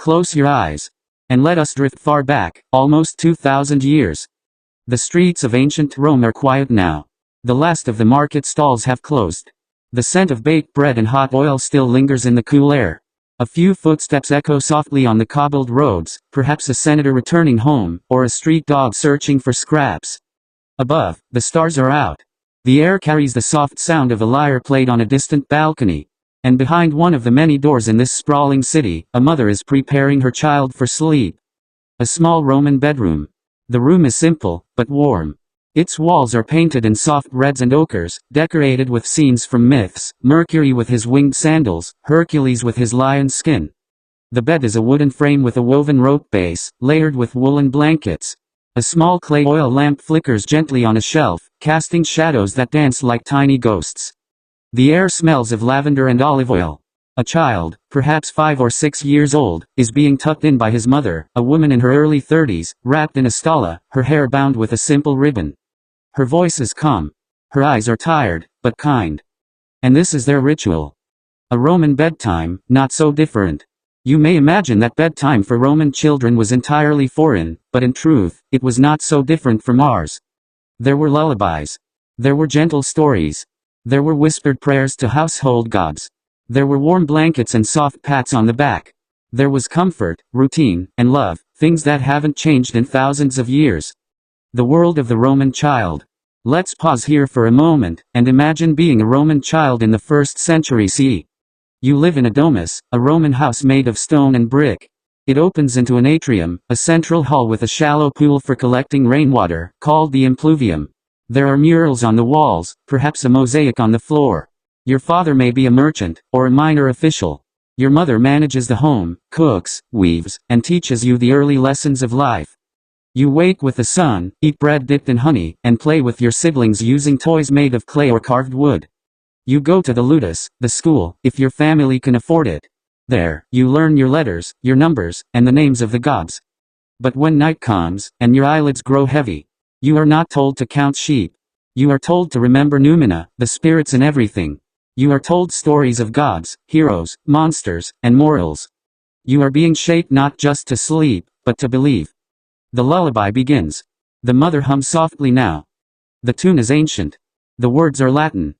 Close your eyes. And let us drift far back, almost 2,000 years. The streets of ancient Rome are quiet now. The last of the market stalls have closed. The scent of baked bread and hot oil still lingers in the cool air. A few footsteps echo softly on the cobbled roads, perhaps a senator returning home, or a street dog searching for scraps. Above, the stars are out. The air carries the soft sound of a lyre played on a distant balcony. And behind one of the many doors in this sprawling city, a mother is preparing her child for sleep. A small Roman bedroom. The room is simple, but warm. Its walls are painted in soft reds and ochres, decorated with scenes from myths, Mercury with his winged sandals, Hercules with his lion skin. The bed is a wooden frame with a woven rope base, layered with woolen blankets. A small clay oil lamp flickers gently on a shelf, casting shadows that dance like tiny ghosts. The air smells of lavender and olive oil. A child, perhaps 5 or 6 years old, is being tucked in by his mother, a woman in her early 30s, wrapped in a stalla, her hair bound with a simple ribbon. Her voice is calm. Her eyes are tired, but kind. And this is their ritual. A Roman bedtime, not so different. You may imagine that bedtime for Roman children was entirely foreign, but in truth, it was not so different from ours. There were lullabies. There were gentle stories. There were whispered prayers to household gods. There were warm blankets and soft pats on the back. There was comfort, routine, and love, things that haven't changed in thousands of years. The world of the Roman child. Let's pause here for a moment, and imagine being a Roman child in the 1st century CE. You live in a domus, a Roman house made of stone and brick. It opens into an atrium, a central hall with a shallow pool for collecting rainwater, called the impluvium. There are murals on the walls, perhaps a mosaic on the floor. Your father may be a merchant, or a minor official. Your mother manages the home, cooks, weaves, and teaches you the early lessons of life. You wake with the sun, eat bread dipped in honey, and play with your siblings using toys made of clay or carved wood. You go to the ludus, the school, if your family can afford it. There, you learn your letters, your numbers, and the names of the gods. But when night comes, and your eyelids grow heavy, you are not told to count sheep. You are told to remember noumena, the spirits in everything. You are told stories of gods, heroes, monsters, and morals. You are being shaped not just to sleep, but to believe. The lullaby begins. The mother hums softly now. The tune is ancient. The words are Latin.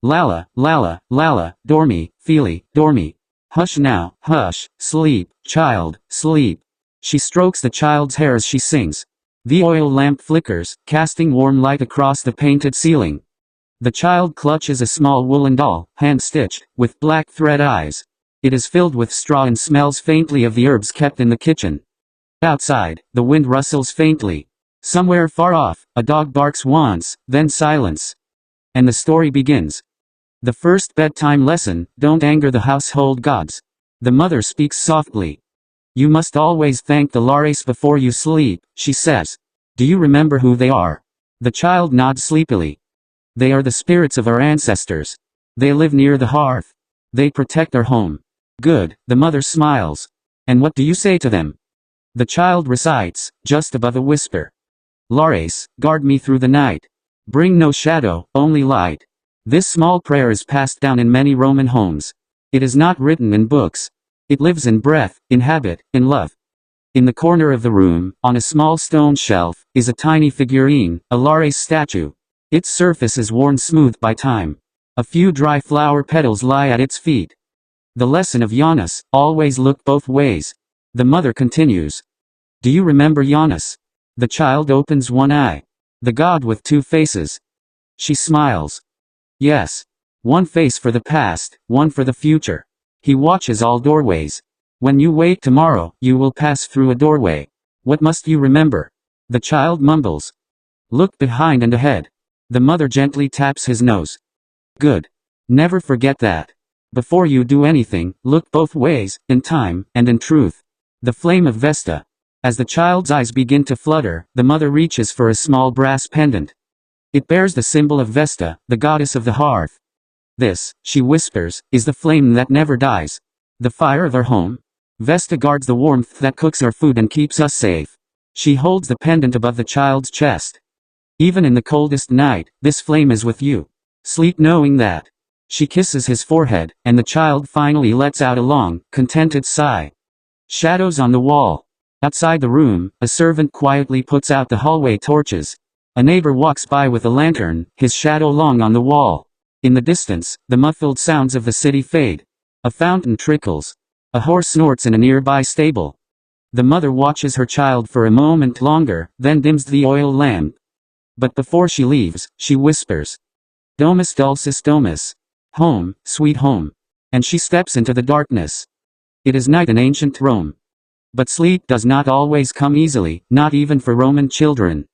Lala, lala, lala, dormi, fili, dormi. Hush now, hush, sleep, child, sleep. She strokes the child's hair as she sings. The oil lamp flickers, casting warm light across the painted ceiling. The child clutches a small woolen doll, hand-stitched, with black thread eyes. It is filled with straw and smells faintly of the herbs kept in the kitchen. Outside, the wind rustles faintly. Somewhere far off, a dog barks once, then silence. And the story begins. The first bedtime lesson: don't anger the household gods. The mother speaks softly. You must always thank the lares before you sleep, she says. Do you remember who they are? The child nods sleepily. They are the spirits of our ancestors. They live near the hearth. They protect our home. Good, the mother smiles. And what do you say to them? The child recites, just above a whisper. Lares, guard me through the night. Bring no shadow, only light. This small prayer is passed down in many Roman homes. It is not written in books. It lives in breath, in habit, in love. In the corner of the room, on a small stone shelf, is a tiny figurine, a Lares statue. Its surface is worn smooth by time. A few dry flower petals lie at its feet. The lesson of Janus: always look both ways. The mother continues. Do you remember Janus? The child opens one eye. The god with 2 faces. She smiles. Yes. One face for the past, one for the future. He watches all doorways. When you wake tomorrow, you will pass through a doorway. What must you remember? The child mumbles. Look behind and ahead. The mother gently taps his nose. Good. Never forget that. Before you do anything, look both ways, in time, and in truth. The flame of Vesta. As the child's eyes begin to flutter, the mother reaches for a small brass pendant. It bears the symbol of Vesta, the goddess of the hearth. This, she whispers, is the flame that never dies. The fire of our home. Vesta guards the warmth that cooks our food and keeps us safe. She holds the pendant above the child's chest. Even in the coldest night, this flame is with you. Sleep knowing that. She kisses his forehead, and the child finally lets out a long, contented sigh. Shadows on the wall. Outside the room, a servant quietly puts out the hallway torches. A neighbor walks by with a lantern, his shadow long on the wall. In the distance, the muffled sounds of the city fade. A fountain trickles. A horse snorts in a nearby stable. The mother watches her child for a moment longer, then dims the oil lamp. But before she leaves, she whispers, "Domus dulcis domus." Home, sweet home. And she steps into the darkness. It is night in ancient Rome. But sleep does not always come easily, not even for Roman children.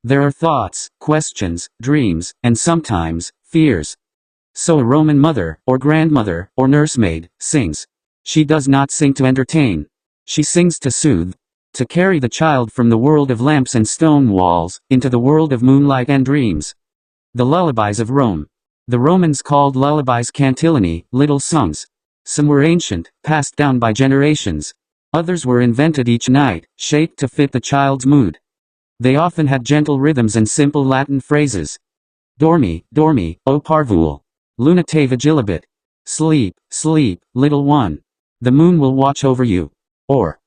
There are thoughts, questions, dreams, and sometimes, fears. So a Roman mother, or grandmother, or nursemaid, sings. She does not sing to entertain. She sings to soothe. To carry the child from the world of lamps and stone walls, into the world of moonlight and dreams. The lullabies of Rome. The Romans called lullabies cantileni, little songs. Some were ancient, passed down by generations. Others were invented each night, shaped to fit the child's mood. They often had gentle rhythms and simple Latin phrases. Dormi, dormi, o parvule. Luna te vigilabit. Sleep, sleep, little one. The moon will watch over you. Or,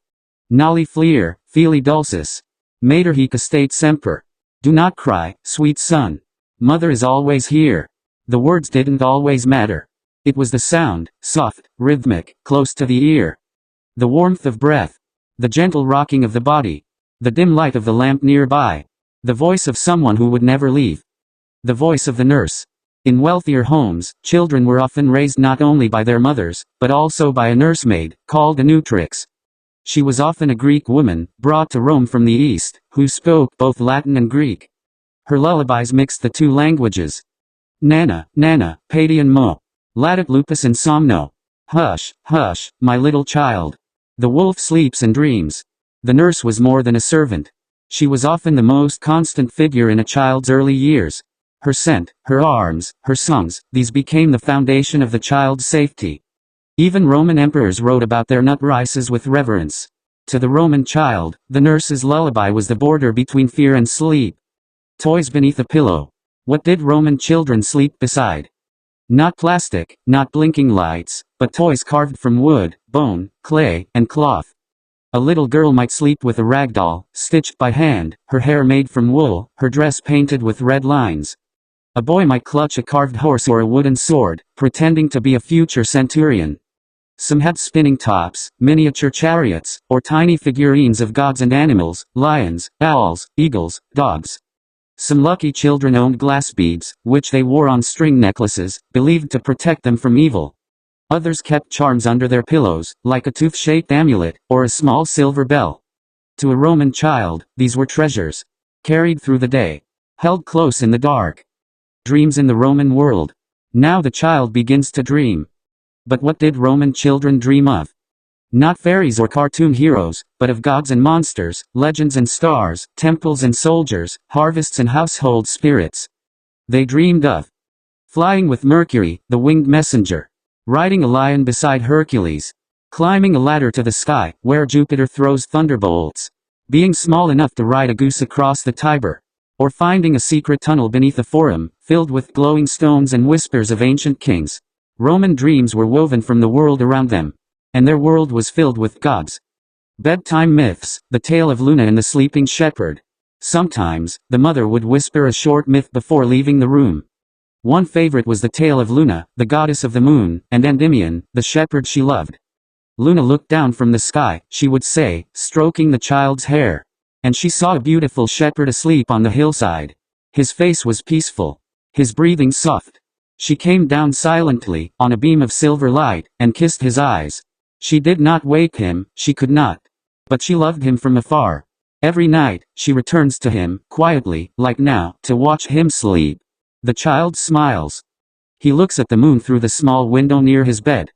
Noli fleer, fili dulcis. Mater hic estate semper. Do not cry, sweet son. Mother is always here. The words didn't always matter. It was the sound, soft, rhythmic, close to the ear. The warmth of breath. The gentle rocking of the body. The dim light of the lamp nearby. The voice of someone who would never leave. The voice of the nurse. In wealthier homes, children were often raised not only by their mothers, but also by a nursemaid, called a nutrix. She was often a Greek woman, brought to Rome from the East, who spoke both Latin and Greek. Her lullabies mixed the two languages. Nana, nana, padian mo. Ladet lupus insomno. Hush, hush, my little child. The wolf sleeps and dreams. The nurse was more than a servant. She was often the most constant figure in a child's early years. Her scent, her arms, her songs, these became the foundation of the child's safety. Even Roman emperors wrote about their nutrisers with reverence. To the Roman child, the nurse's lullaby was the border between fear and sleep. Toys beneath a pillow. What did Roman children sleep beside? Not plastic, not blinking lights, but toys carved from wood, bone, clay, and cloth. A little girl might sleep with a rag doll, stitched by hand, her hair made from wool, her dress painted with red lines. A boy might clutch a carved horse or a wooden sword, pretending to be a future centurion. Some had spinning tops, miniature chariots, or tiny figurines of gods and animals, lions, owls, eagles, dogs. Some lucky children owned glass beads, which they wore on string necklaces, believed to protect them from evil. Others kept charms under their pillows, like a tooth-shaped amulet, or a small silver bell. To a Roman child, these were treasures. Carried through the day. Held close in the dark. Dreams in the Roman world. Now the child begins to dream. But what did Roman children dream of? Not fairies or cartoon heroes, but of gods and monsters, legends and stars, temples and soldiers, harvests and household spirits. They dreamed of flying with Mercury, the winged messenger. Riding a lion beside Hercules. Climbing a ladder to the sky, where Jupiter throws thunderbolts. Being small enough to ride a goose across the Tiber. Or finding a secret tunnel beneath a forum, filled with glowing stones and whispers of ancient kings. Roman dreams were woven from the world around them. And their world was filled with gods. Bedtime myths, the tale of Luna and the sleeping shepherd. Sometimes, the mother would whisper a short myth before leaving the room. One favorite was the tale of Luna, the goddess of the moon, and Endymion, the shepherd she loved. Luna looked down from the sky, she would say, stroking the child's hair. And she saw a beautiful shepherd asleep on the hillside. His face was peaceful. His breathing soft. She came down silently, on a beam of silver light, and kissed his eyes. She did not wake him, she could not. But she loved him from afar. Every night, she returns to him, quietly, like now, to watch him sleep. The child smiles. He looks at the moon through the small window near his bed.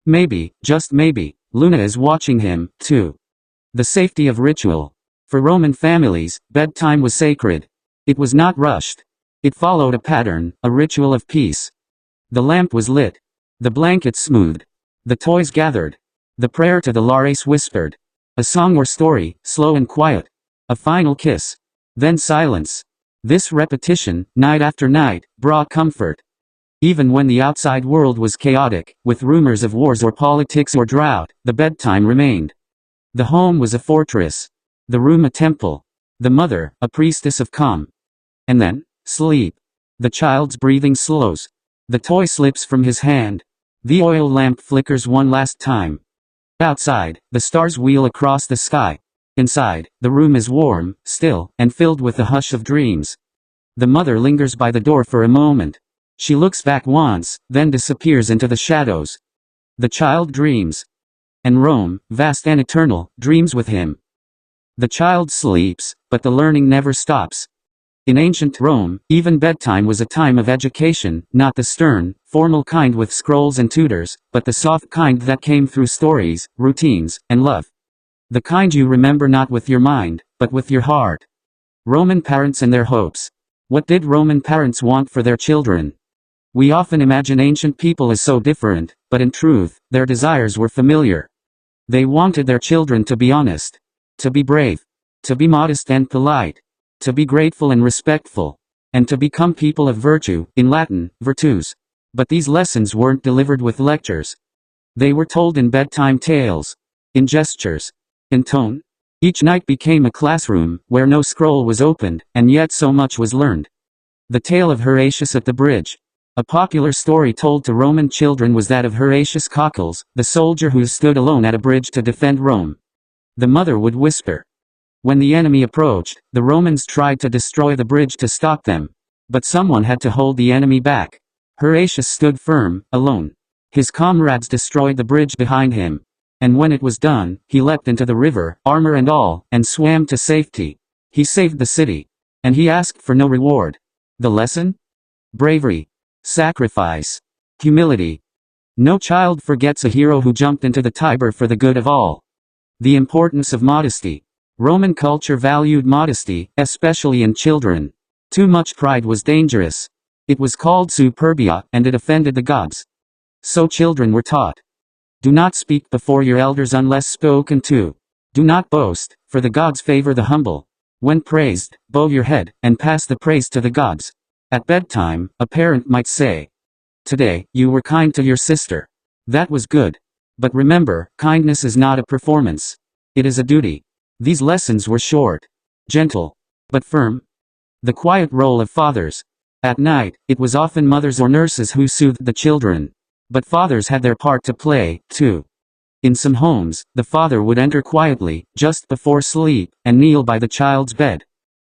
Maybe, just maybe, Luna is watching him, too. The safety of ritual. For Roman families, bedtime was sacred. It was not rushed. It followed a pattern, a ritual of peace. The lamp was lit. The blanket smoothed. The toys gathered. The prayer to the Lares whispered. A song or story, slow and quiet. A final kiss. Then silence. This repetition, night after night, brought comfort. Even when the outside world was chaotic, with rumors of wars or politics or drought, the bedtime remained. The home was a fortress. The room a temple. The mother, a priestess of calm. And then, sleep. The child's breathing slows. The toy slips from his hand. The oil lamp flickers one last time. Outside, the stars wheel across the sky. Inside, the room is warm, still, and filled with the hush of dreams. The mother lingers by the door for a moment. She looks back once, then disappears into the shadows. The child dreams. And Rome, vast and eternal, dreams with him. The child sleeps, but the learning never stops. In ancient Rome, even bedtime was a time of education, not the stern, formal kind with scrolls and tutors, but the soft kind that came through stories, routines, and love. The kind you remember not with your mind, but with your heart. Roman parents and their hopes. What did Roman parents want for their children? We often imagine ancient people as so different, but in truth, their desires were familiar. They wanted their children to be honest, to be brave, to be modest and polite, to be grateful and respectful, and to become people of virtue, in Latin, virtus. But these lessons weren't delivered with lectures. They were told in bedtime tales, in gestures, in tone. Each night became a classroom, where no scroll was opened, and yet so much was learned. The tale of Horatius at the bridge. A popular story told to Roman children was that of Horatius Cockles, the soldier who stood alone at a bridge to defend Rome. The mother would whisper. When the enemy approached, the Romans tried to destroy the bridge to stop them. But someone had to hold the enemy back. Horatius stood firm, alone. His comrades destroyed the bridge behind him. And when it was done, he leapt into the river, armor and all, and swam to safety. He saved the city. And he asked for no reward. The lesson? Bravery. Sacrifice. Humility. No child forgets a hero who jumped into the Tiber for the good of all. The importance of modesty. Roman culture valued modesty, especially in children. Too much pride was dangerous. It was called superbia, and it offended the gods. So children were taught. Do not speak before your elders unless spoken to. Do not boast, for the gods favor the humble. When praised, bow your head, and pass the praise to the gods. At bedtime, a parent might say, "Today, you were kind to your sister. That was good. But remember, kindness is not a performance. It is a duty." These lessons were short, gentle, but firm. The quiet role of fathers. At night, it was often mothers or nurses who soothed the children. But fathers had their part to play, too. In some homes, the father would enter quietly, just before sleep, and kneel by the child's bed.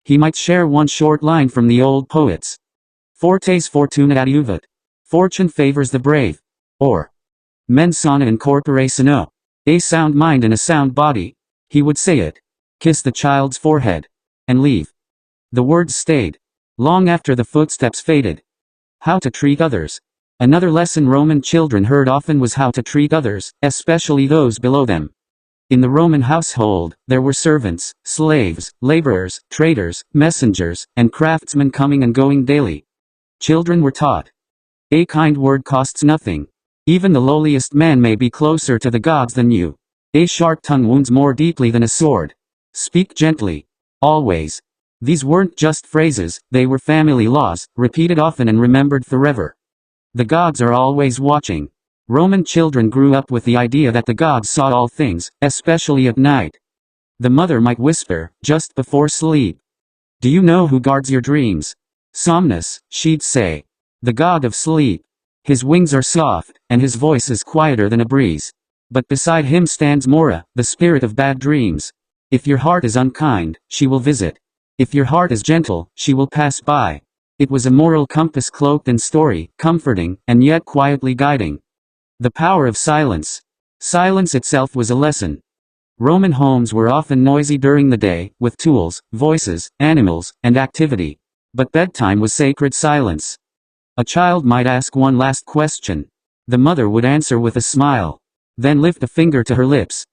He might share one short line from the old poets. Fortes fortuna adiuvat. Fortune favors the brave. Or, mens sana in corpore sano. A sound mind in a sound body. He would say it, kiss the child's forehead, and leave. The words stayed. Long after the footsteps faded. How to treat others. Another lesson Roman children heard often was how to treat others, especially those below them. In the Roman household, there were servants, slaves, laborers, traders, messengers, and craftsmen coming and going daily. Children were taught. A kind word costs nothing. Even the lowliest man may be closer to the gods than you. A sharp tongue wounds more deeply than a sword. Speak gently. Always. These weren't just phrases, they were family laws, repeated often and remembered forever. The gods are always watching. Roman children grew up with the idea that the gods saw all things, especially at night. The mother might whisper, just before sleep. "Do you know who guards your dreams?" "Somnus," she'd say. "The god of sleep. His wings are soft, and his voice is quieter than a breeze. But beside him stands Mora, the spirit of bad dreams. If your heart is unkind, she will visit. If your heart is gentle, she will pass by." It was a moral compass cloaked in story, comforting, and yet quietly guiding. The power of silence. Silence itself was a lesson. Roman homes were often noisy during the day, with tools, voices, animals, and activity. But bedtime was sacred silence. A child might ask one last question. The mother would answer with a smile. Then lift a finger to her lips.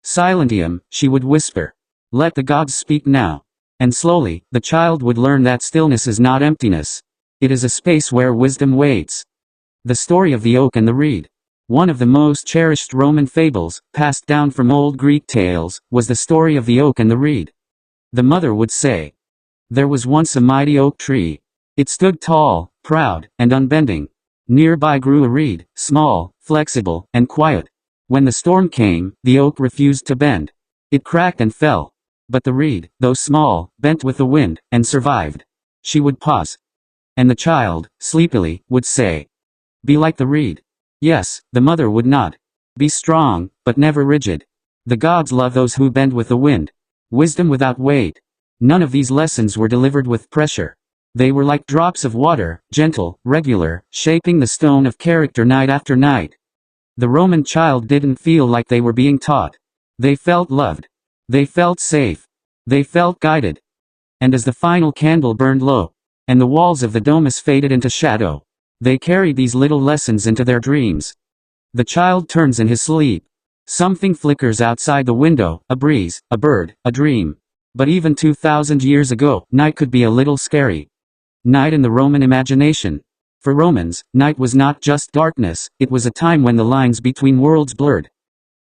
"Silentium," she would whisper. "Let the gods speak now." And slowly, the child would learn that stillness is not emptiness. It is a space where wisdom waits. The story of the oak and the reed. One of the most cherished Roman fables, passed down from old Greek tales, was the story of the oak and the reed. The mother would say, "There was once a mighty oak tree. It stood tall, proud, and unbending. Nearby grew a reed, small, flexible, and quiet. When the storm came, the oak refused to bend. It cracked and fell. But the reed, though small, bent with the wind, and survived. She would pause. And the child, sleepily, would say, "Be like the reed." Yes, the mother would nod. Be strong, but never rigid. The gods love those who bend with the wind. Wisdom without weight. None of these lessons were delivered with pressure. They were like drops of water, gentle, regular, shaping the stone of character night after night. The Roman child didn't feel like they were being taught. They felt loved. They felt safe. They felt guided. And as the final candle burned low, and the walls of the domus faded into shadow, they carried these little lessons into their dreams. The child turns in his sleep. Something flickers outside the window, a breeze, a bird, a dream. But even 2,000 years ago, night could be a little scary. Night in the Roman imagination. For Romans, night was not just darkness, it was a time when the lines between worlds blurred.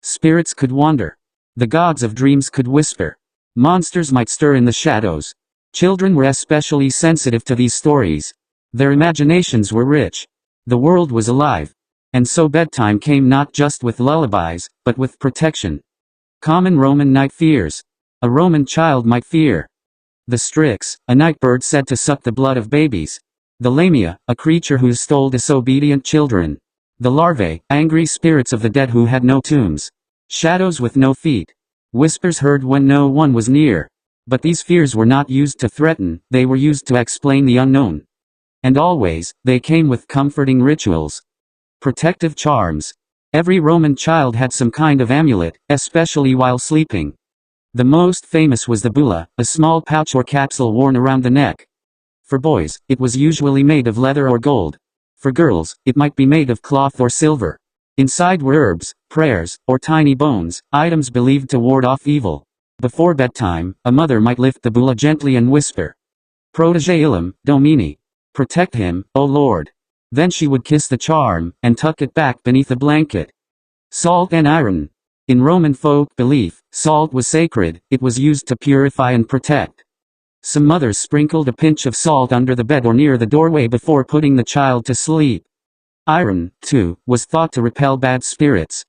Spirits could wander. The gods of dreams could whisper. Monsters might stir in the shadows. Children were especially sensitive to these stories. Their imaginations were rich. The world was alive. And so bedtime came not just with lullabies, but with protection. Common Roman night fears. A Roman child might fear the Strix, a night bird said to suck the blood of babies. The Lamia, a creature who stole disobedient children. The larvae, angry spirits of the dead who had no tombs. Shadows with no feet. Whispers heard when no one was near. But these fears were not used to threaten, they were used to explain the unknown. And always, they came with comforting rituals. Protective charms. Every Roman child had some kind of amulet, especially while sleeping. The most famous was the bulla, a small pouch or capsule worn around the neck. For boys, it was usually made of leather or gold. For girls, it might be made of cloth or silver. Inside were herbs, prayers, or tiny bones, items believed to ward off evil. Before bedtime, a mother might lift the bulla gently and whisper, "Protege illum, Domini." Protect him, O Lord. Then she would kiss the charm, and tuck it back beneath a blanket. Salt and iron. In Roman folk belief, salt was sacred, it was used to purify and protect. Some mothers sprinkled a pinch of salt under the bed or near the doorway before putting the child to sleep. Iron, too, was thought to repel bad spirits.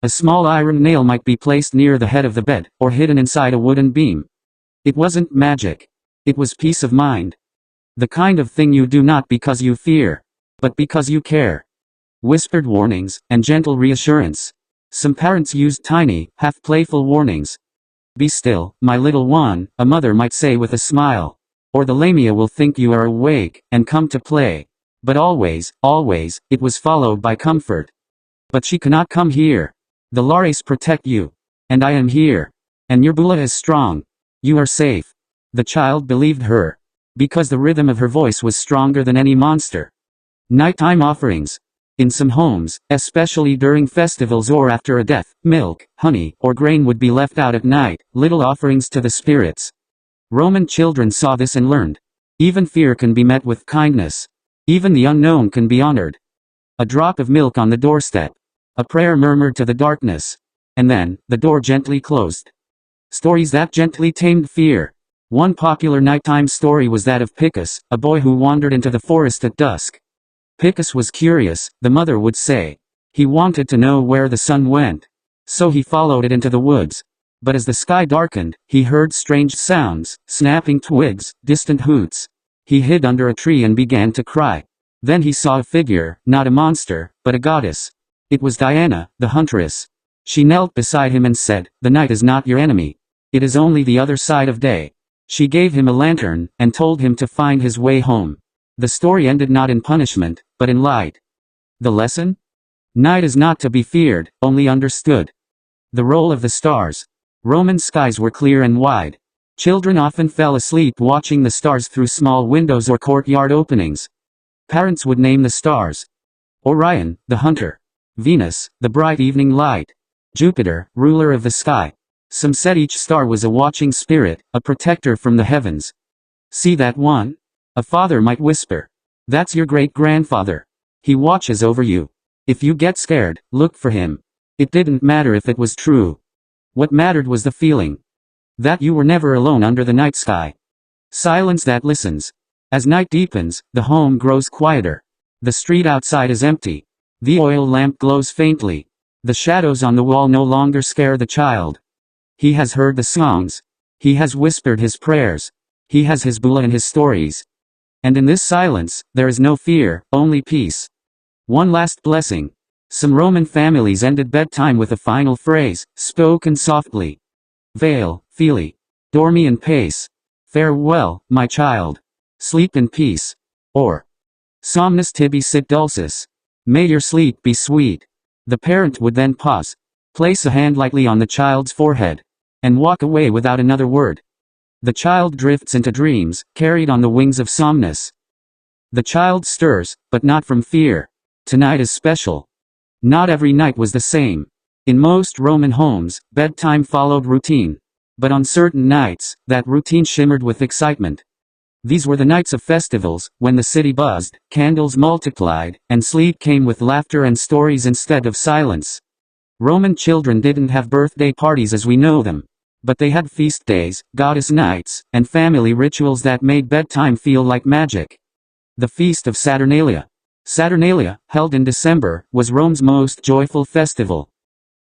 A small iron nail might be placed near the head of the bed, or hidden inside a wooden beam. It wasn't magic. It was peace of mind. The kind of thing you do not because you fear, but because you care. Whispered warnings, and gentle reassurance. Some parents used tiny, half-playful warnings. "Be still, my little one," a mother might say with a smile. Or the Lamia will think you are awake, and come to play. But always, it was followed by comfort. "But she cannot come here. The Lares protect you. And I am here. And your bulla is strong. You are safe." The child believed her. Because the rhythm of her voice was stronger than any monster. Nighttime offerings. In some homes, especially during festivals or after a death, milk, honey, or grain would be left out at night, little offerings to the spirits. Roman children saw this and learned. Even fear can be met with kindness. Even the unknown can be honored. A drop of milk on the doorstep. A prayer murmured to the darkness. And then, the door gently closed. Stories that gently tamed fear. One popular nighttime story was that of Picus, a boy who wandered into the forest at dusk. Picus was curious, the mother would say. He wanted to know where the sun went. So he followed it into the woods. But as the sky darkened, he heard strange sounds, snapping twigs, distant hoots. He hid under a tree and began to cry. Then he saw a figure, not a monster, but a goddess. It was Diana, the huntress. She knelt beside him and said, "The night is not your enemy. It is only the other side of day." She gave him a lantern, and told him to find his way home. The story ended not in punishment, but in light. The lesson? Night is not to be feared, only understood. The role of the stars. Roman skies were clear and wide. Children often fell asleep watching the stars through small windows or courtyard openings. Parents would name the stars. Orion, the hunter. Venus, the bright evening light. Jupiter, ruler of the sky. Some said each star was a watching spirit, a protector from the heavens. "See that one?" A father might whisper. "That's your great-grandfather. He watches over you. If you get scared, look for him." It didn't matter if it was true. What mattered was the feeling. That you were never alone under the night sky. Silence that listens. As night deepens, the home grows quieter. The street outside is empty. The oil lamp glows faintly. The shadows on the wall no longer scare the child. He has heard the songs. He has whispered his prayers. He has his Bula and his stories. And in this silence, there is no fear, only peace. One last blessing. Some Roman families ended bedtime with a final phrase, spoken softly. Veil, fili. Dormi in pace. Farewell, my child. Sleep in peace. Or, somnus tibi sit dulcis. May your sleep be sweet. The parent would then pause, place a hand lightly on the child's forehead, and walk away without another word. The child drifts into dreams, carried on the wings of somnus. The child stirs, but not from fear. Tonight is special. Not every night was the same. In most Roman homes, bedtime followed routine. But on certain nights, that routine shimmered with excitement. These were the nights of festivals, when the city buzzed, candles multiplied, and sleep came with laughter and stories instead of silence. Roman children didn't have birthday parties as we know them. But they had feast days, goddess nights, and family rituals that made bedtime feel like magic. The Feast of Saturnalia. Saturnalia, held in December, was Rome's most joyful festival.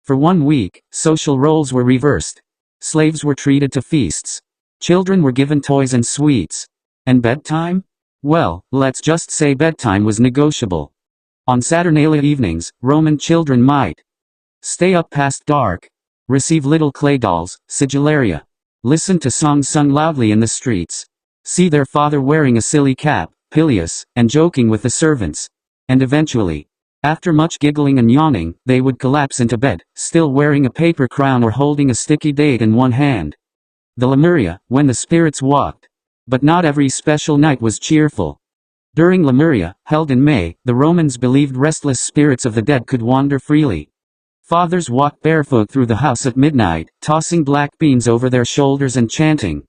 For 1 week, social roles were reversed. Slaves were treated to feasts. Children were given toys and sweets. And bedtime? Well, let's just say bedtime was negotiable. On Saturnalia evenings, Roman children might stay up past dark, receive little clay dolls, sigillaria, listen to songs sung loudly in the streets, see their father wearing a silly cap, pileus, and joking with the servants. And eventually, after much giggling and yawning, they would collapse into bed, still wearing a paper crown or holding a sticky date in one hand. The Lemuria, when the spirits walked. But not every special night was cheerful. During Lemuria, held in May, the Romans believed restless spirits of the dead could wander freely. Fathers walked barefoot through the house at midnight, tossing black beans over their shoulders and chanting,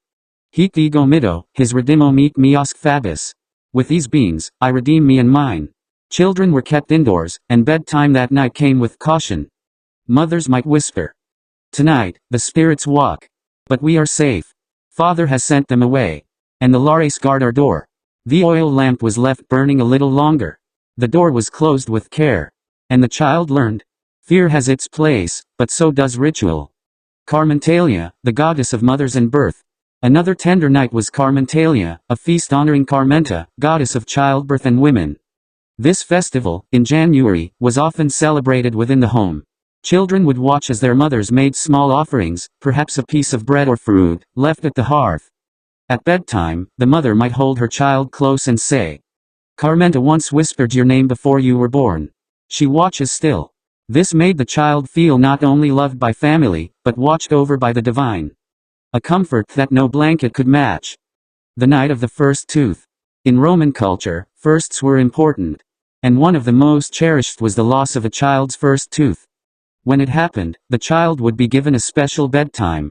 Hic ego mitto, his redimo meet meosc fabis. With these beans, I redeem me and mine. Children were kept indoors, and bedtime that night came with caution. Mothers might whisper, Tonight, the spirits walk. But we are safe. Father has sent them away. And the lares guard our door. The oil lamp was left burning a little longer. The door was closed with care. And the child learned. Fear has its place, but so does ritual. Carmentalia, the goddess of mothers and birth. Another tender night was Carmentalia, a feast honoring Carmenta, goddess of childbirth and women. This festival, in January, was often celebrated within the home. Children would watch as their mothers made small offerings, perhaps a piece of bread or fruit, left at the hearth. At bedtime, the mother might hold her child close and say, Carmenta once whispered your name before you were born. She watches still. This made the child feel not only loved by family, but watched over by the divine. A comfort that no blanket could match. The night of the first tooth. In Roman culture, firsts were important. And one of the most cherished was the loss of a child's first tooth. When it happened, the child would be given a special bedtime.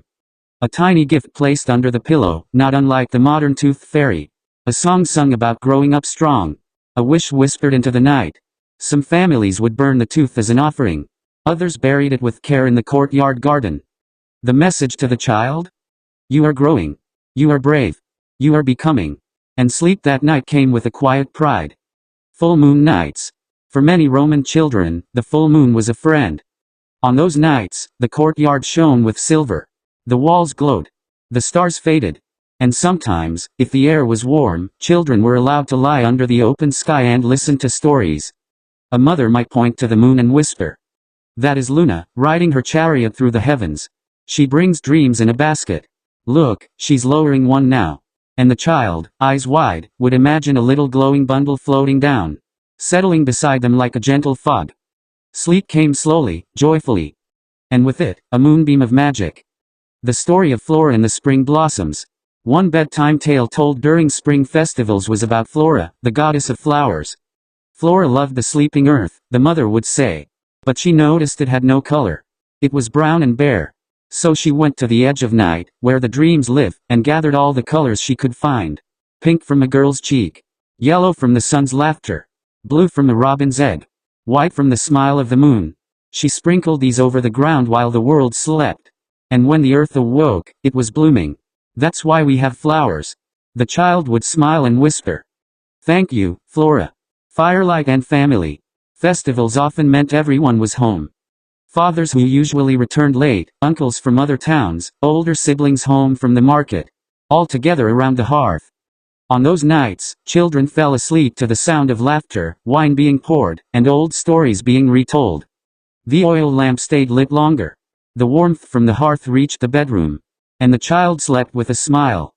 A tiny gift placed under the pillow, not unlike the modern tooth fairy. A song sung about growing up strong. A wish whispered into the night. Some families would burn the tooth as an offering. Others buried it with care in the courtyard garden. The message to the child? You are growing. You are brave. You are becoming. And sleep that night came with a quiet pride. Full moon nights. For many Roman children, the full moon was a friend. On those nights, the courtyard shone with silver. The walls glowed. The stars faded. And sometimes, if the air was warm, children were allowed to lie under the open sky and listen to stories. A mother might point to the moon and whisper, That is Luna, riding her chariot through the heavens. She brings dreams in a basket. Look, she's lowering one now. And the child, eyes wide, would imagine a little glowing bundle floating down, settling beside them like a gentle fog. Sleep came slowly, joyfully. And with it, a moonbeam of magic. The story of Flora and the spring blossoms. One bedtime tale told during spring festivals was about Flora, the goddess of flowers. Flora loved the sleeping earth, the mother would say. But she noticed it had no color. It was brown and bare. So she went to the edge of night, where the dreams live, and gathered all the colors she could find. Pink from a girl's cheek. Yellow from the sun's laughter. Blue from a robin's egg. White from the smile of the moon. She sprinkled these over the ground while the world slept. And when the earth awoke, it was blooming. That's why we have flowers. The child would smile and whisper, Thank you, Flora. Firelight and family. Festivals often meant everyone was home. Fathers who usually returned late, uncles from other towns, older siblings home from the market. All together around the hearth. On those nights, children fell asleep to the sound of laughter, wine being poured, and old stories being retold. The oil lamp stayed lit longer. The warmth from the hearth reached the bedroom. And the child slept with a smile.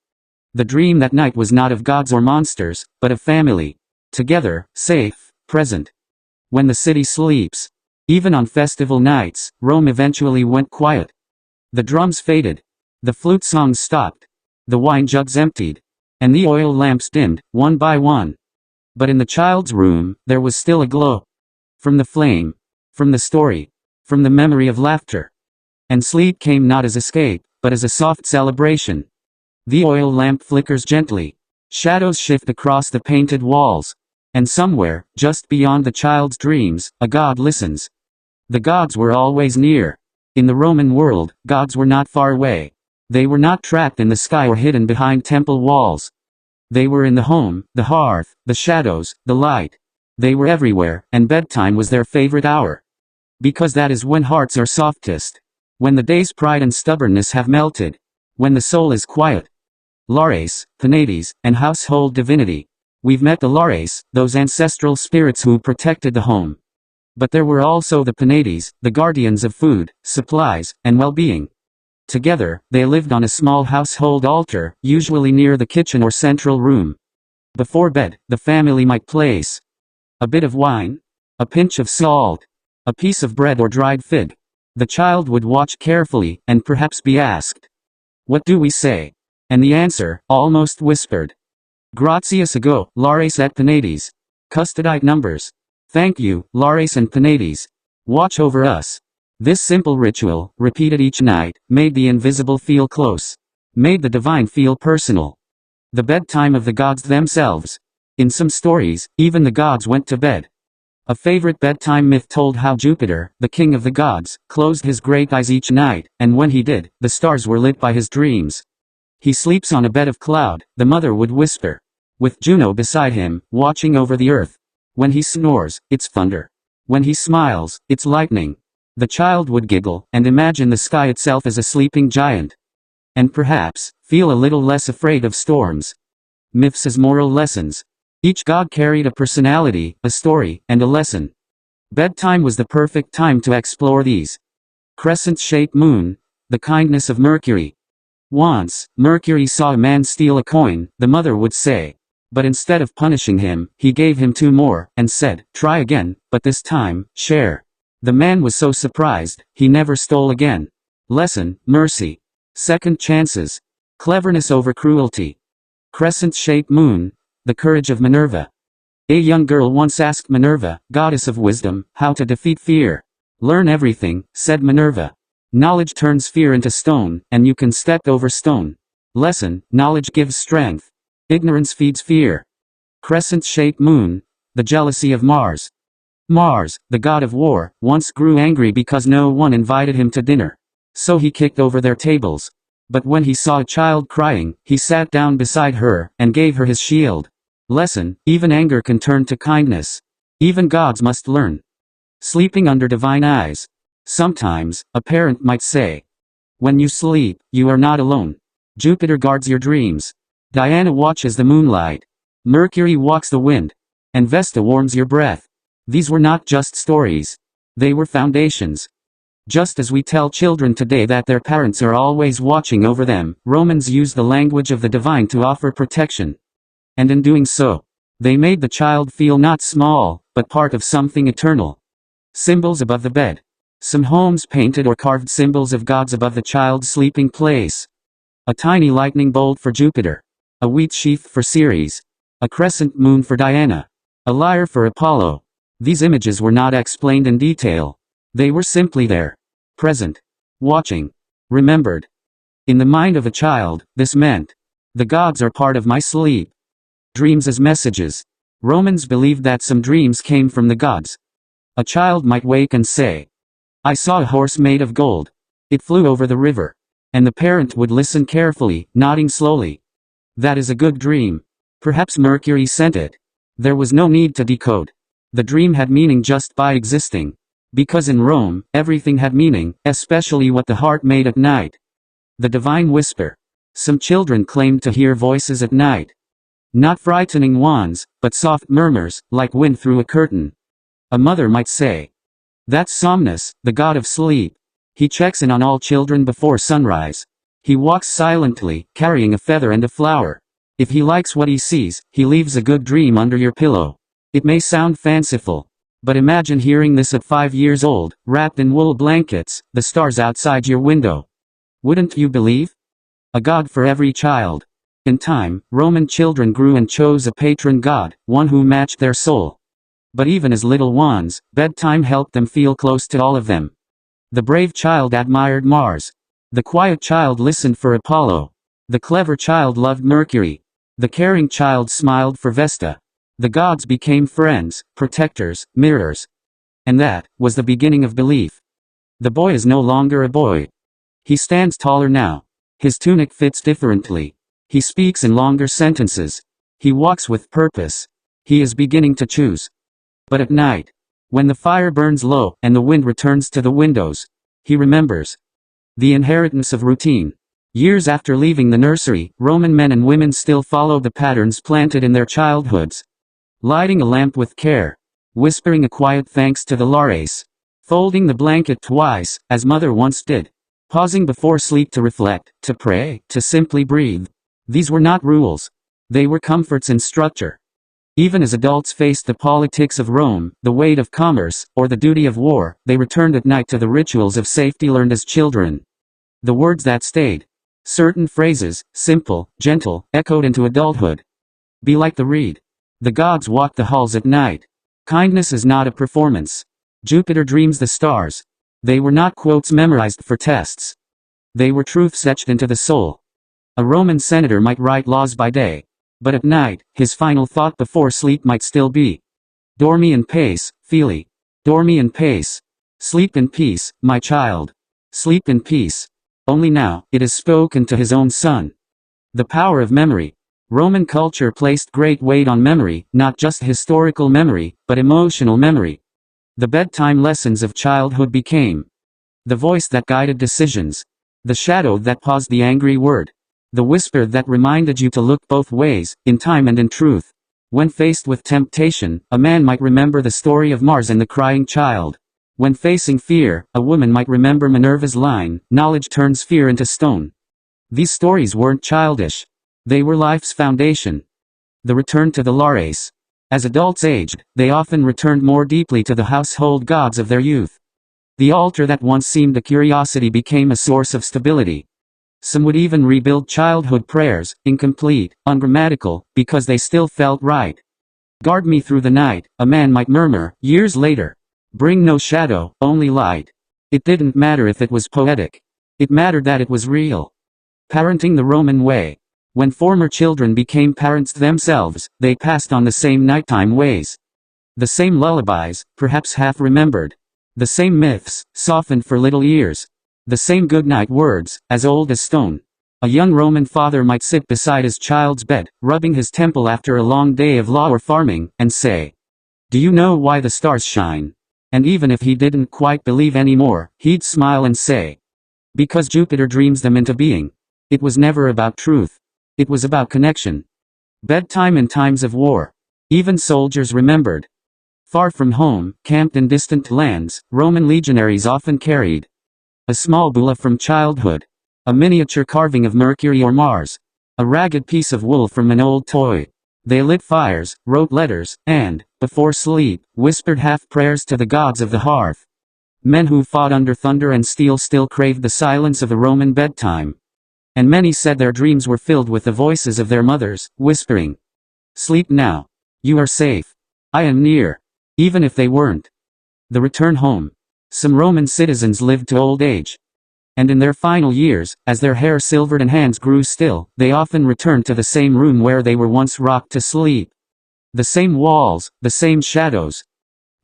The dream that night was not of gods or monsters, but of family. Together, safe, present. When the city sleeps. Even on festival nights, Rome eventually went quiet. The drums faded. The flute songs stopped. The wine jugs emptied. And the oil lamps dimmed, one by one. But in the child's room, there was still a glow. From the flame. From the story. From the memory of laughter. And sleep came not as escape, but as a soft celebration. The oil lamp flickers gently. Shadows shift across the painted walls. And somewhere, just beyond the child's dreams, a god listens. The gods were always near. In the Roman world, gods were not far away. They were not trapped in the sky or hidden behind temple walls. They were in the home, the hearth, the shadows, the light. They were everywhere, and bedtime was their favorite hour. Because that is when hearts are softest. When the day's pride and stubbornness have melted. When the soul is quiet. Lares, Penates, and household divinity. We've met the Lares, those ancestral spirits who protected the home. But there were also the Penates, the guardians of food, supplies, and well-being. Together, they lived on a small household altar, usually near the kitchen or central room. Before bed, the family might place a bit of wine, a pinch of salt, a piece of bread or dried fig. The child would watch carefully, and perhaps be asked, "What do we say?" And the answer, almost whispered, "Gratias ago, Lares et Penates." Custodite numbers. Thank you, Lares and Penates. Watch over us. This simple ritual, repeated each night, made the invisible feel close. Made the divine feel personal. The bedtime of the gods themselves. In some stories, even the gods went to bed. A favorite bedtime myth told how Jupiter, the king of the gods, closed his great eyes each night, and when he did, the stars were lit by his dreams. "He sleeps on a bed of cloud," the mother would whisper. With Juno beside him, watching over the earth. "When he snores, it's thunder. When he smiles, it's lightning." The child would giggle, and imagine the sky itself as a sleeping giant. And perhaps, feel a little less afraid of storms. Myths as moral lessons. Each god carried a personality, a story, and a lesson. Bedtime was the perfect time to explore these. Crescent-shaped moon. The kindness of Mercury. Once, Mercury saw a man steal a coin, the mother would say. But instead of punishing him, he gave him 2 more, and said, "Try again, but this time, share." The man was so surprised, he never stole again. Lesson, mercy. Second chances. Cleverness over cruelty. Crescent-shaped moon. The courage of Minerva. A young girl once asked Minerva, goddess of wisdom, how to defeat fear. "Learn everything," said Minerva. "Knowledge turns fear into stone, and you can step over stone." Lesson, knowledge gives strength. Ignorance feeds fear. Crescent-shaped moon. The jealousy of Mars. Mars, the god of war, once grew angry because no one invited him to dinner. So he kicked over their tables. But when he saw a child crying, he sat down beside her, and gave her his shield. Lesson, even anger can turn to kindness. Even gods must learn. Sleeping under divine eyes. Sometimes, a parent might say, "When you sleep, you are not alone. Jupiter guards your dreams. Diana watches the moonlight. Mercury walks the wind. And Vesta warms your breath." These were not just stories. They were foundations. Just as we tell children today that their parents are always watching over them, Romans used the language of the divine to offer protection. And in doing so, they made the child feel not small, but part of something eternal. Symbols above the bed. Some homes painted or carved symbols of gods above the child's sleeping place. A tiny lightning bolt for Jupiter. A wheat sheaf for Ceres. A crescent moon for Diana. A lyre for Apollo. These images were not explained in detail. They were simply there. Present. Watching. Remembered. In the mind of a child, this meant, the gods are part of my sleep. Dreams as messages. Romans believed that some dreams came from the gods. A child might wake and say, "I saw a horse made of gold. It flew over the river." And the parent would listen carefully, nodding slowly. That is a good dream. Perhaps Mercury sent it. There was no need to decode. The dream had meaning just by existing. Because in Rome, everything had meaning, especially what the heart made at night. The divine whisper. Some children claimed to hear voices at night. Not frightening ones, but soft murmurs, like wind through a curtain. A mother might say, "That's Somnus, the god of sleep. He checks in on all children before sunrise. He walks silently, carrying a feather and a flower. If he likes what he sees, he leaves a good dream under your pillow." It may sound fanciful, but imagine hearing this at 5 years old, wrapped in wool blankets, the stars outside your window. Wouldn't you believe? A god for every child. In time, Roman children grew and chose a patron god, one who matched their soul. But even as little ones, bedtime helped them feel close to all of them. The brave child admired Mars. The quiet child listened for Apollo. The clever child loved Mercury. The caring child smiled for Vesta. The gods became friends, protectors, mirrors. And that was the beginning of belief. The boy is no longer a boy. He stands taller now. His tunic fits differently. He speaks in longer sentences. He walks with purpose. He is beginning to choose. But at night, when the fire burns low and the wind returns to the windows, he remembers. The inheritance of routine. Years after leaving the nursery, Roman men and women still followed the patterns planted in their childhoods. Lighting a lamp with care. Whispering a quiet thanks to the Lares. Folding the blanket twice, as mother once did. Pausing before sleep to reflect, to pray, to simply breathe. These were not rules. They were comforts in structure. Even as adults faced the politics of Rome, the weight of commerce, or the duty of war, they returned at night to the rituals of safety learned as children. The words that stayed. Certain phrases, simple, gentle, echoed into adulthood. Be like the reed. The gods walk the halls at night. Kindness is not a performance. Jupiter dreams the stars. They were not quotes memorized for tests. They were truths etched into the soul. A Roman senator might write laws by day. But at night, his final thought before sleep might still be, "Dormi in pace, fili. Dormi in pace. Sleep in peace, my child. Sleep in peace." Only now, it is spoken to his own son. The power of memory. Roman culture placed great weight on memory, not just historical memory, but emotional memory. The bedtime lessons of childhood became the voice that guided decisions, the shadow that paused the angry word, the whisper that reminded you to look both ways, in time and in truth. When faced with temptation, a man might remember the story of Mars and the crying child. When facing fear, a woman might remember Minerva's line, "Knowledge turns fear into stone." These stories weren't childish. They were life's foundation. The return to the Lares. As adults aged, they often returned more deeply to the household gods of their youth. The altar that once seemed a curiosity became a source of stability. Some would even rebuild childhood prayers, incomplete, ungrammatical, because they still felt right. "Guard me through the night," a man might murmur, years later. "Bring no shadow, only light." It didn't matter if it was poetic. It mattered that it was real. Parenting the Roman way. When former children became parents themselves, they passed on the same nighttime ways. The same lullabies, perhaps half remembered. The same myths, softened for little ears. The same goodnight words, as old as stone. A young Roman father might sit beside his child's bed, rubbing his temple after a long day of law or farming, and say, "Do you know why the stars shine?" And even if he didn't quite believe anymore, he'd smile and say, "Because Jupiter dreams them into being." It was never about truth. It was about connection. Bedtime in times of war. Even soldiers remembered. Far from home, camped in distant lands, Roman legionaries often carried a small bulla from childhood, a miniature carving of Mercury or Mars, a ragged piece of wool from an old toy. They lit fires, wrote letters, and, before sleep, whispered half-prayers to the gods of the hearth. Men who fought under thunder and steel still craved the silence of a Roman bedtime. And many said their dreams were filled with the voices of their mothers, whispering, "Sleep now. You are safe. I am near." Even if they weren't. The return home. Some Roman citizens lived to old age. And in their final years, as their hair silvered and hands grew still, they often returned to the same room where they were once rocked to sleep. The same walls, the same shadows.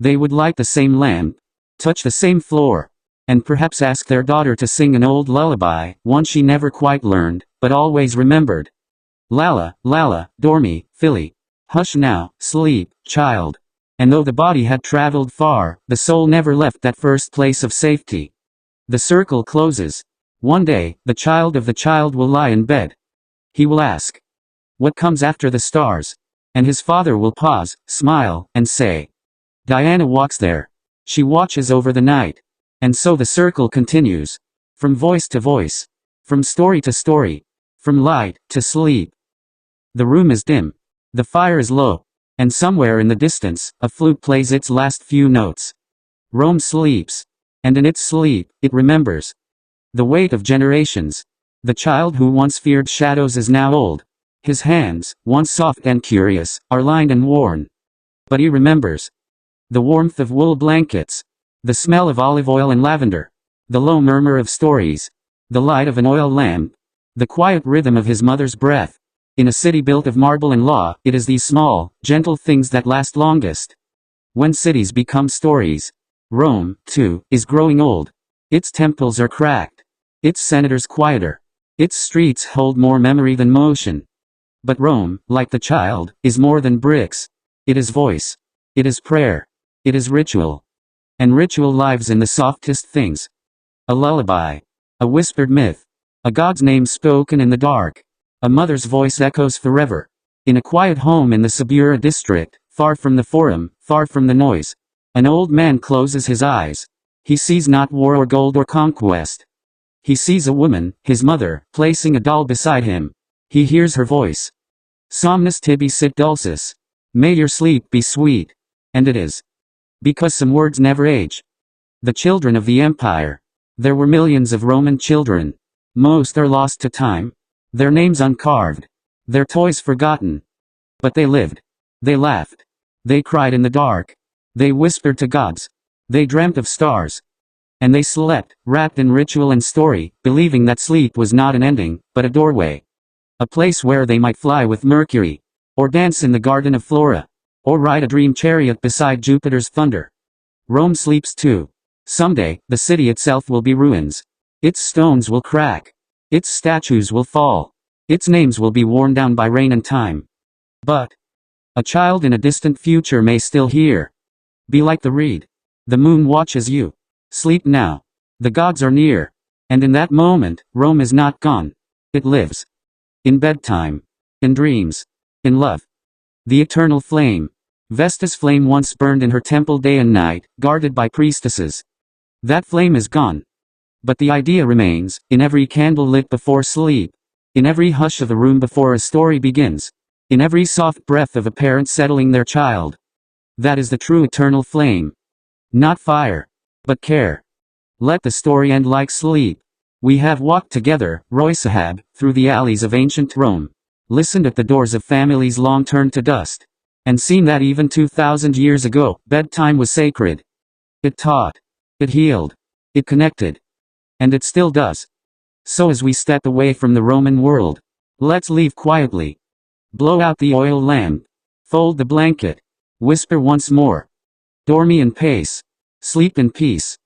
They would light the same lamp, touch the same floor, and perhaps ask their daughter to sing an old lullaby, one she never quite learned, but always remembered. "Lala, lala, dormi, fili. Hush now, sleep, child." And though the body had traveled far, the soul never left that first place of safety. The circle closes. One day, the child of the child will lie in bed. He will ask, "What comes after the stars?" And his father will pause, smile, and say, "Diana walks there. She watches over the night." And so the circle continues. From voice to voice. From story to story. From light to sleep. The room is dim. The fire is low. And somewhere in the distance, a flute plays its last few notes. Rome sleeps. And in its sleep, it remembers. The weight of generations. The child who once feared shadows is now old. His hands, once soft and curious, are lined and worn. But he remembers. The warmth of wool blankets. The smell of olive oil and lavender. The low murmur of stories. The light of an oil lamp. The quiet rhythm of his mother's breath. In a city built of marble and law, it is these small, gentle things that last longest. When cities become stories. Rome, too, is growing old. Its temples are cracked. Its senators quieter. Its streets hold more memory than motion. But Rome, like the child, is more than bricks. It is voice. It is prayer. It is ritual. And ritual lives in the softest things. A lullaby. A whispered myth. A god's name spoken in the dark. A mother's voice echoes forever. In a quiet home in the Subura district, far from the forum, far from the noise. An old man closes his eyes. He sees not war or gold or conquest. He sees a woman, his mother, placing a doll beside him. He hears her voice. Somnus tibi sit dulcis. May your sleep be sweet. And it is. Because some words never age. The children of the empire. There were millions of Roman children. Most are lost to time. Their names uncarved. Their toys forgotten. But they lived. They laughed. They cried in the dark. They whispered to gods. They dreamt of stars. And they slept, wrapped in ritual and story, believing that sleep was not an ending, but a doorway. A place where they might fly with Mercury. Or dance in the garden of Flora. Or ride a dream chariot beside Jupiter's thunder. Rome sleeps too. Someday, the city itself will be ruins. Its stones will crack. Its statues will fall. Its names will be worn down by rain and time. But a child in a distant future may still hear. Be like the reed. The moon watches you. Sleep now. The gods are near. And in that moment, Rome is not gone. It lives. In bedtime. In dreams. In love. The eternal flame. Vesta's flame once burned in her temple day and night, guarded by priestesses. That flame is gone. But the idea remains, in every candle lit before sleep. In every hush of the room before a story begins. In every soft breath of a parent settling their child. That is the true eternal flame. Not fire. But care. Let the story end like sleep. We have walked together, Roy Sahab, through the alleys of ancient Rome. Listened at the doors of families long turned to dust. And seen that even 2,000 years ago, bedtime was sacred. It taught. It healed. It connected. And it still does. So as we step away from the Roman world, let's leave quietly. Blow out the oil lamp. Fold the blanket. Whisper once more. Dormi in pace. Sleep in peace.